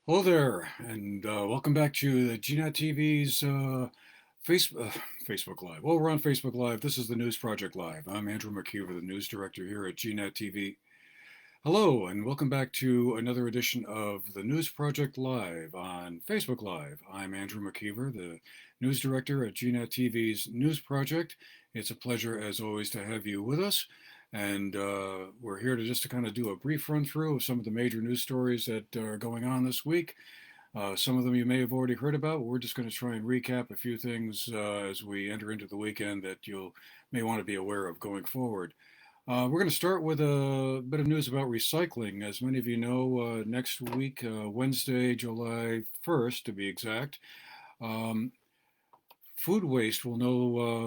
Hello there, and welcome back to the GNAT-TV's face, Facebook Live. Well, we're on Facebook Live. This is the News Project Live. I'm Andrew McKeever, the news director here at GNAT-TV. Hello, and welcome back to another edition of the News Project Live on Facebook Live. I'm Andrew McKeever, the news director at GNAT-TV's News Project. It's a pleasure, as always, to have you with us. And we're here to just to kind of do a brief run through of some of the major news stories that are going on this week. Some of them you may have already heard about, but we're just going to try and recap a few things as we enter into the weekend that you may want to be aware of going forward. We're going to start with a bit of news about recycling. As many of you know, next week, Wednesday, July 1st to be exact, um, food waste will no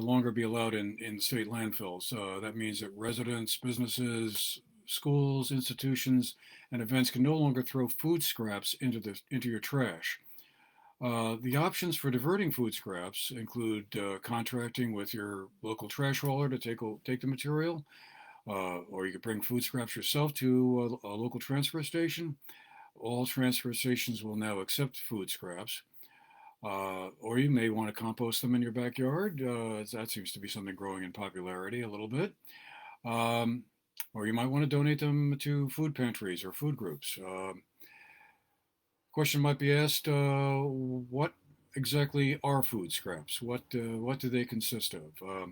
longer be allowed in state landfills. That means that residents, businesses, schools, institutions, and events can no longer throw food scraps into your trash. The options for diverting food scraps include contracting with your local trash hauler to take the material, or you could bring food scraps yourself to a local transfer station. All transfer stations will now accept food scraps. Or you may want to compost them in your backyard. That seems to be something growing in popularity a little bit. Um, or you might want to donate them to food pantries or food groups. Question might be asked: what exactly are food scraps? What do they consist of?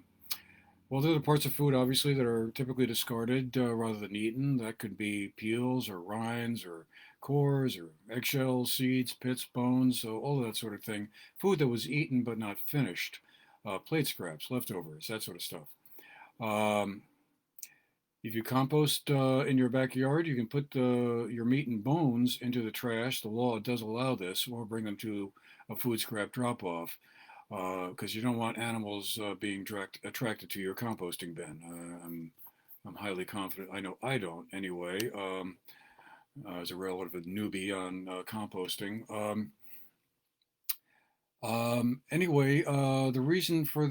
Well, they're the parts of food, obviously, that are typically discarded rather than eaten. That could be peels or rinds or cores or eggshells, seeds, pits, bones, so all of that sort of thing. Food that was eaten but not finished. Plate scraps, leftovers, that sort of stuff. Um, if you compost in your backyard, you can put your meat and bones into the trash. The law does allow this, or bring them to a food scrap drop off because you don't want animals being attracted to your composting bin. I'm highly confident. I know I don't anyway. As a relative newbie on composting. Anyway, the reason for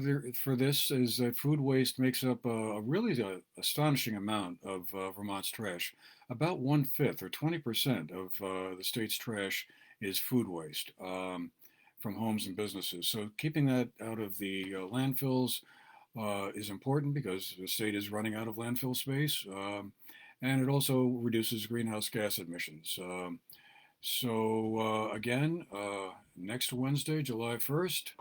this is that food waste makes up a really astonishing amount of Vermont's trash. About 1/5 or 20% of the state's trash is food waste from homes and businesses. So keeping that out of the landfills is important because the state is running out of landfill space, and it also reduces greenhouse gas emissions. Again, next Wednesday, July 1st,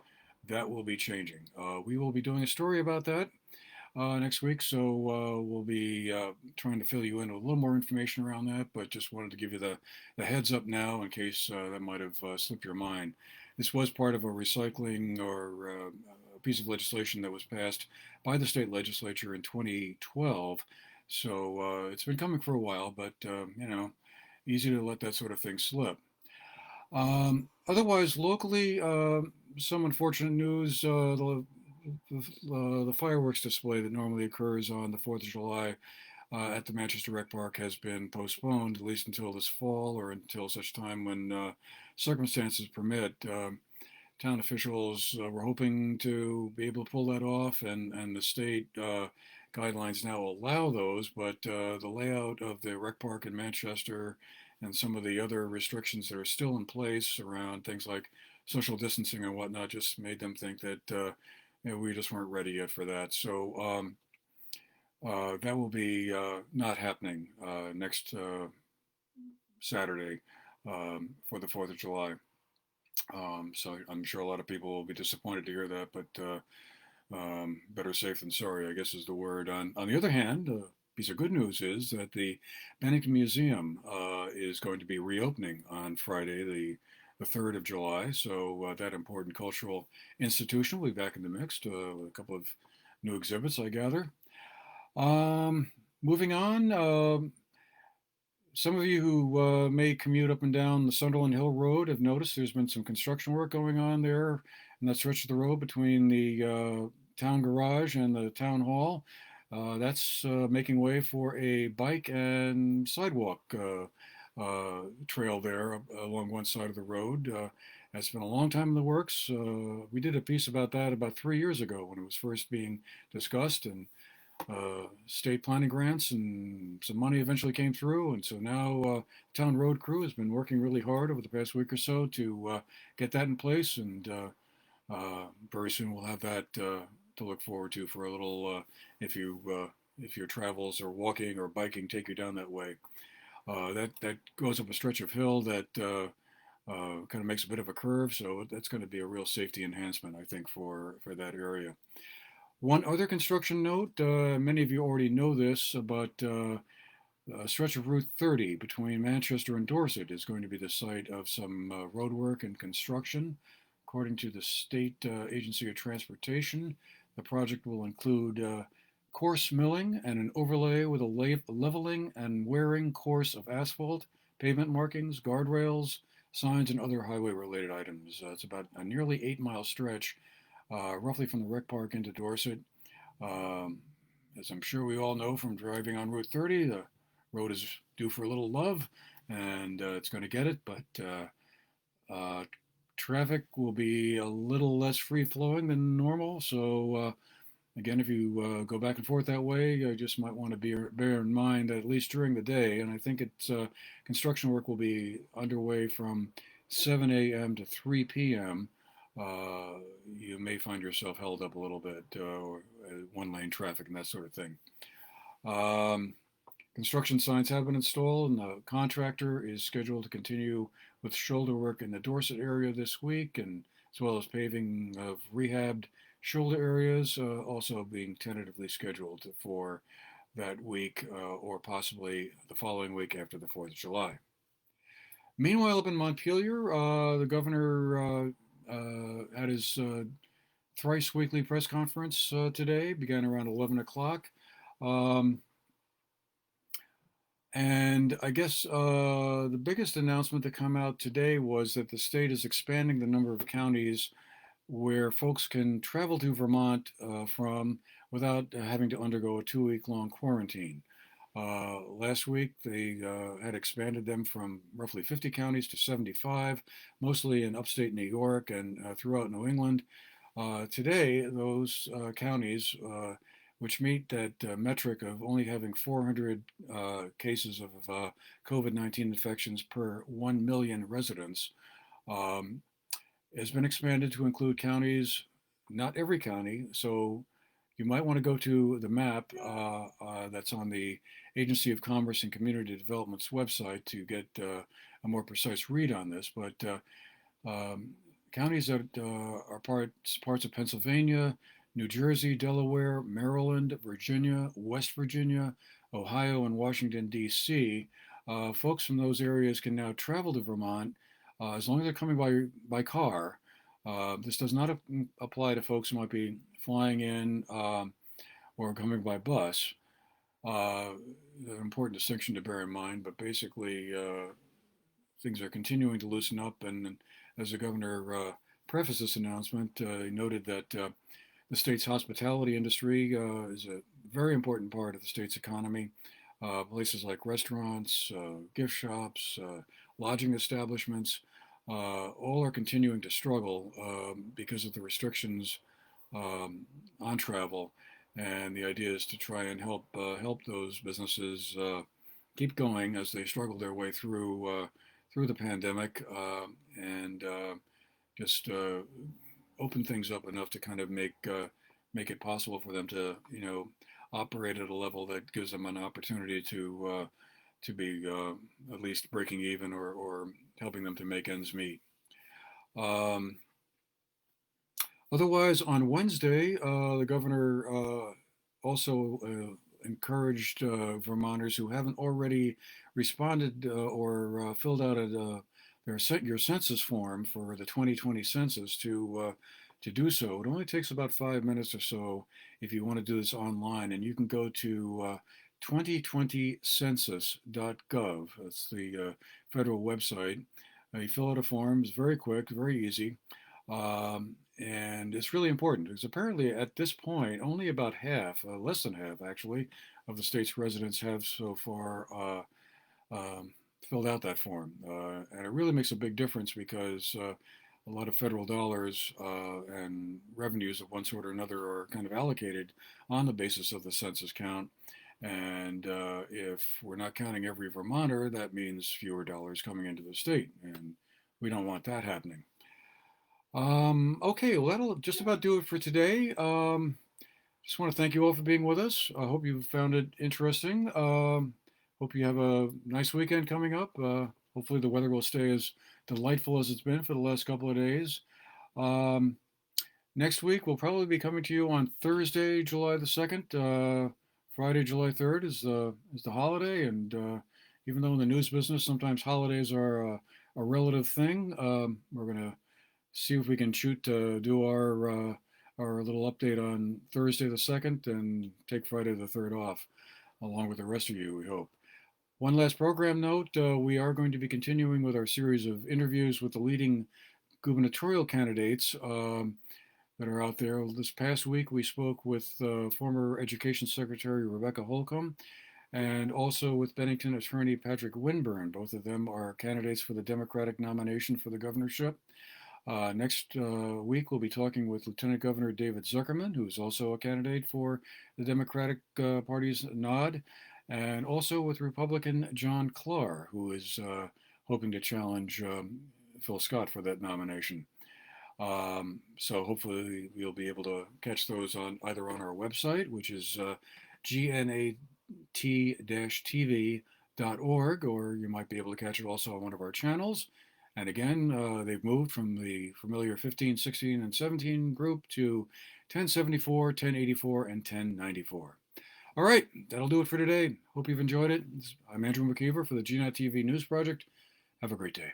that will be changing. We will be doing a story about that next week, so we'll be trying to fill you in with a little more information around that, but just wanted to give you the heads up now in case that might have slipped your mind. This was part of a recycling or a piece of legislation that was passed by the state legislature in 2012. So it's been coming for a while, but easy to let that sort of thing slip. Otherwise, locally, some unfortunate news. The fireworks display that normally occurs on the 4th of July at the Manchester Rec Park has been postponed, at least until this fall or until such time when circumstances permit. Town officials were hoping to be able to pull that off, and the state guidelines now allow those, but the layout of the rec park in Manchester and some of the other restrictions that are still in place around things like social distancing and whatnot just made them think that we just weren't ready yet for that. So that will be not happening next Saturday for the 4th of July. So I'm sure a lot of people will be disappointed to hear that, but better safe than sorry, I guess is the word. On the other hand, piece of good news is that the Bennington Museum is going to be reopening on Friday, the 3rd of July. So that important cultural institution will be back in the mix with a couple of new exhibits, I gather. Moving on, some of you who may commute up and down the Sunderland Hill Road have noticed there's been some construction work going on there and that stretch of the road between the town garage and the town hall. That's making way for a bike and sidewalk trail there along one side of the road. That's been a long time in the works. We did a piece about that about 3 years ago when it was first being discussed, and state planning grants, and some money eventually came through. And so now town road crew has been working really hard over the past week or so to get that in place. And very soon we'll have that to look forward to for a little if you if your travels or walking or biking take you down that way. That goes up a stretch of hill that kind of makes a bit of a curve, so that's going to be a real safety enhancement, I think, for that area. One other construction note: many of you already know this, but a stretch of Route 30 between Manchester and Dorset is going to be the site of some road work and construction. According to the State Agency of Transportation, the project will include coarse milling and an overlay with a leveling and wearing course of asphalt, pavement markings, guardrails, signs, and other highway-related items. It's about a nearly 8-mile stretch, roughly from the Rec Park into Dorset. Um, as I'm sure we all know from driving on Route 30, the road is due for a little love, and it's going to get it, but traffic will be a little less free flowing than normal. So, again, if you go back and forth that way, you just might want to bear in mind that at least during the day, and I think it's construction work will be underway from 7 a.m. to 3 p.m. You may find yourself held up a little bit, or one lane traffic and that sort of thing. Um, Construction signs have been installed, and the contractor is scheduled to continue with shoulder work in the Dorset area this week, and as well as paving of rehabbed shoulder areas, also being tentatively scheduled for that week or possibly the following week after the 4th of July. Meanwhile, up in Montpelier, the governor had his thrice weekly press conference today, began around 11 o'clock. Um, And I guess the biggest announcement that come out today was that the state is expanding the number of counties where folks can travel to Vermont from without having to undergo a 2 week long quarantine. Last week, they had expanded them from roughly 50 counties to 75, mostly in upstate New York and throughout New England. Today, those counties, which meet that metric of only having 400 cases of COVID-19 infections per 1 million residents, um, has been expanded to include counties, not every county. So you might want to go to the map that's on the Agency of Commerce and Community Development's website to get a more precise read on this. But um, counties that are parts of Pennsylvania, New Jersey, Delaware, Maryland, Virginia, West Virginia, Ohio, and Washington, D.C. Folks from those areas can now travel to Vermont as long as they're coming by car. This does not apply to folks who might be flying in or coming by bus. An important distinction to bear in mind, but basically things are continuing to loosen up. And as the governor prefaced this announcement, he noted that the state's hospitality industry is a very important part of the state's economy. Places like restaurants, gift shops, lodging establishments, all are continuing to struggle because of the restrictions on travel. And the idea is to try and help those businesses keep going as they struggle their way through the pandemic and just open things up enough to kind of make it possible for them to operate at a level that gives them an opportunity to be at least breaking even or helping them to make ends meet. Um, Otherwise, on Wednesday, the governor also encouraged Vermonters who haven't already responded or filled out your census form for the 2020 census to do so. It only takes about 5 minutes or so if you want to do this online, and you can go to 2020census.gov. That's the federal website. You fill out a form. It's very quick, very easy. And it's really important because apparently at this point, only about half, less than half actually, of the state's residents have so far filled out that form. And it really makes a big difference because a lot of federal dollars and revenues of one sort or another are kind of allocated on the basis of the census count. And if we're not counting every Vermonter, that means fewer dollars coming into the state. And we don't want that happening. Okay, well, that'll just about do it for today. Just want to thank you all for being with us. I hope you found it interesting. Hope you have a nice weekend coming up. Hopefully, the weather will stay as delightful as it's been for the last couple of days. Um, Next week, we'll probably be coming to you on Thursday, July the 2nd. Friday, July 3rd is the holiday, and even though in the news business sometimes holidays are a relative thing, we're going to see if we can shoot to do our little update on Thursday the 2nd and take Friday the 3rd off, along with the rest of you, we hope. One last program note, we are going to be continuing with our series of interviews with the leading gubernatorial candidates that are out there. This past week, we spoke with former Education Secretary Rebecca Holcomb and also with Bennington attorney Patrick Winburn. Both of them are candidates for the Democratic nomination for the governorship. Next week, we'll be talking with Lieutenant Governor David Zuckerman, who's also a candidate for the Democratic Party's nod, and also with Republican John Clark, who is hoping to challenge Phil Scott for that nomination. So hopefully you'll be able to catch those on either on our website, which is GNAT-TV.org, or you might be able to catch it also on one of our channels. And again, they've moved from the familiar 15, 16, and 17 group to 1074, 1084, and 1094. All right, that'll do it for today. Hope you've enjoyed it. I'm Andrew McKeever for the GNAT-TV News Project. Have a great day.